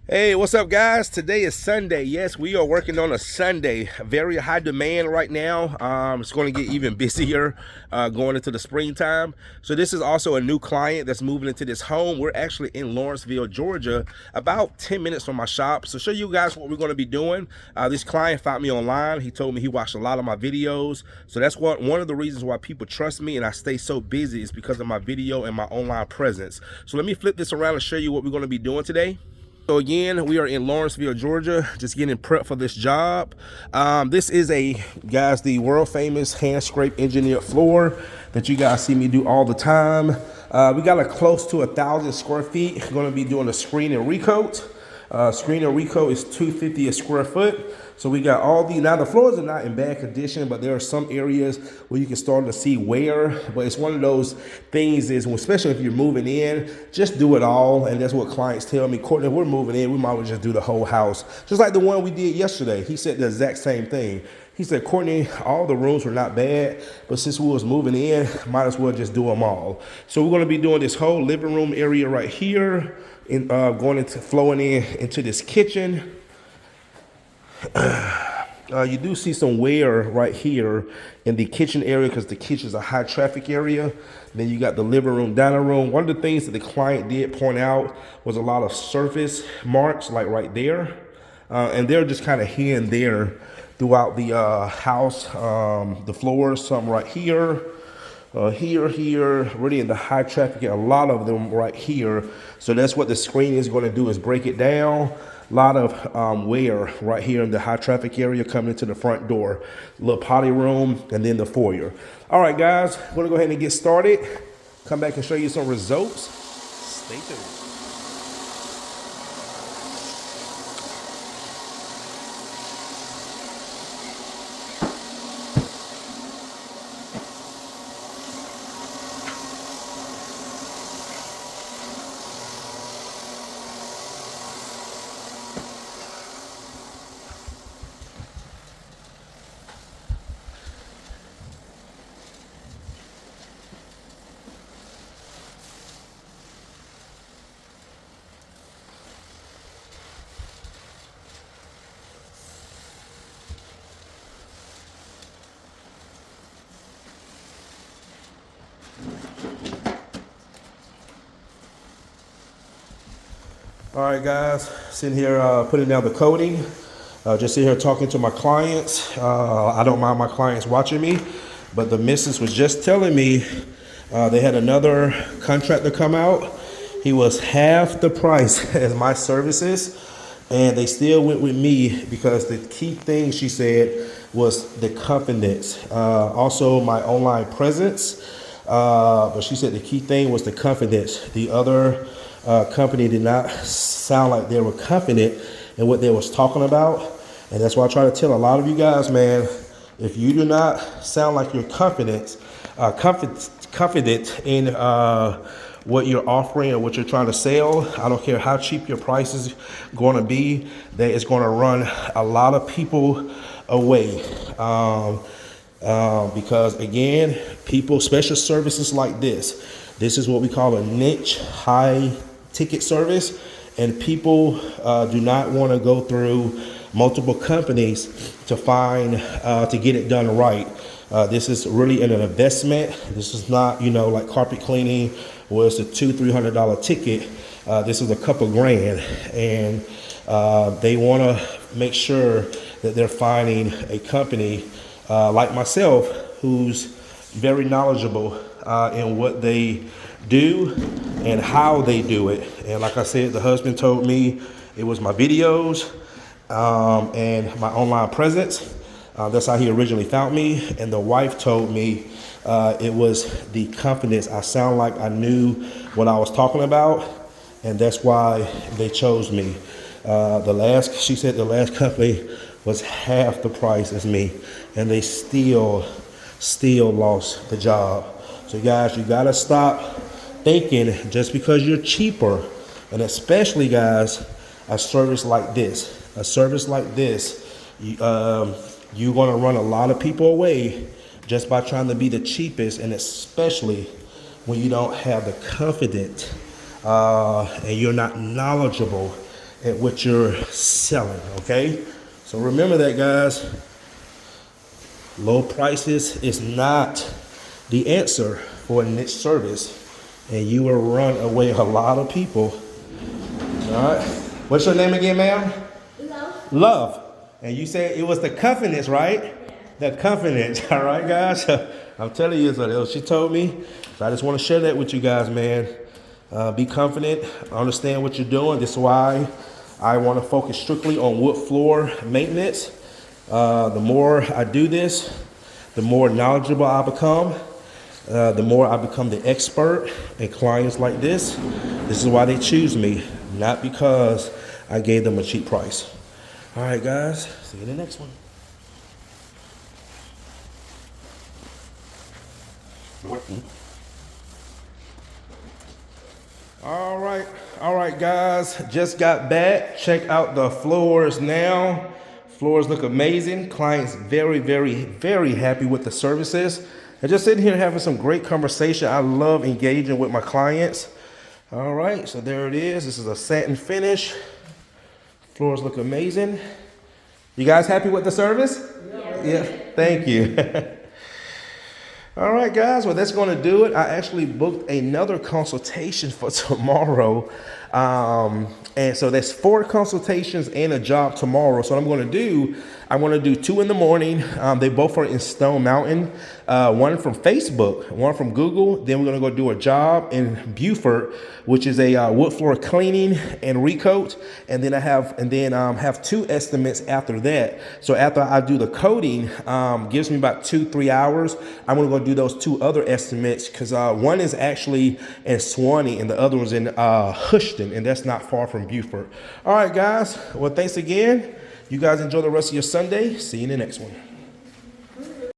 Hey, what's up, guys? Today is Sunday. Yes, we are working on a Sunday. Very high demand right now. It's going to get even busier going into the springtime. So this is also a new client that's moving into this home. We're actually in Lawrenceville, Georgia, about 10 minutes from my shop. So show you guys what we're going to be doing. This client found me online. He told me he watched a lot of my videos. So that's one of the reasons why people trust me and I stay so busy is because of my video and my online presence. So let me flip this around and show you what we're going to be doing today. So again, we are in Lawrenceville, Georgia, just getting prepped for this job. This is the world famous hand scrape engineered floor that you guys see me do all the time. We got close to 1,000 square feet. We're gonna be doing a screen and recoat. Screen and recoat is $250 a square foot. So we got all now the floors are not in bad condition, but there are some areas where you can start to see wear. But it's one of those things especially if you're moving in, just do it all. And that's what clients tell me. Courtney, we're moving in, we might as well just do the whole house. Just like the one we did yesterday. He said the exact same thing. He said, Courtney, all the rooms were not bad, but since we was moving in, might as well just do them all. So we're gonna be doing this whole living room area right here, and flowing into this kitchen. You do see some wear right here in the kitchen area because the kitchen is a high traffic area. Then you got the living room, dining room. One of the things that the client did point out was a lot of surface marks, like right there. And they're just kind of here and there throughout the house. The floors, some right here. Here, really in the high traffic, and a lot of them right here. So that's what the screen is going to do, is break it down. A lot of wear right here in the high traffic area coming into the front door. Little potty room, and then the foyer. All right, guys, we're going to go ahead and get started. Come back and show you some results. Stay tuned. All right, guys, sitting here putting down the coating. Just sitting here talking to my clients. I don't mind my clients watching me, but the missus was just telling me they had another contractor come out. He was half the price as my services, and they still went with me because the key thing, she said, was the confidence. Also, my online presence. But she said the key thing was the confidence. The other company did not sound like they were confident in what they was talking about. And that's why I try to tell a lot of you guys, man, if you do not sound like you're confident in what you're offering or what you're trying to sell, I don't care how cheap your price is going to be, that it's going to run a lot of people away. Because again, people, special services like this is what we call a niche high ticket service, and people do not want to go through multiple companies to find to get it done right. This is really an investment. This is not, like carpet cleaning where it's a $200-300 ticket. This is a couple grand, and they want to make sure that they're finding a company like myself who's very knowledgeable in what they do and how they do it. And like I said, the husband told me it was my videos and my online presence. That's how he originally found me. And the wife told me it was the confidence. I sound like I knew what I was talking about, and that's why they chose me. She said the last company was half the price as me, and they still lost the job. So guys, you gotta stop thinking just because you're cheaper, and especially guys, a service like this, you're gonna run a lot of people away just by trying to be the cheapest, and especially when you don't have the confidence and you're not knowledgeable at what you're selling, okay? So remember that, guys. Low prices is not the answer for a niche service, and you will run away a lot of people. All right. What's your name again, ma'am? Love. Love. And you said it was the covenants, right? Yeah. The covenants. All right, guys. I'm telling you, so she told me. So I just want to share that with you guys, man. Be confident. Understand what you're doing. This is why I want to focus strictly on wood floor maintenance. The more I do this, the more knowledgeable I become. The more I become the expert, and clients like this is why they choose me, not because I gave them a cheap price. All right, guys, see you in the next one. All right, guys, just got back. Check out the floors now. Floors look amazing. Clients very, very, very happy with the services. And just sitting here having some great conversation. I love engaging with my clients. All right, so there it is. This is a satin finish. Floors look amazing. You guys happy with the service? Yeah, thank you. All right, guys, well, that's going to do it. I actually booked another consultation for tomorrow. And so there's 4 consultations and a job tomorrow. So what I'm going to do, I want to do 2 in the morning. They both are in Stone Mountain. One from Facebook, one from Google. Then we're going to go do a job in Beaufort, which is a wood floor cleaning and recoat. And then I have 2 estimates after that. So after I do the coating, gives me about 2-3 hours. I'm going to go do those 2 other estimates because one is actually in Swanee and the other one's in Houston, and that's not far from Beaufort. All right, guys. Well, thanks again. You guys enjoy the rest of your Sunday. See you in the next one.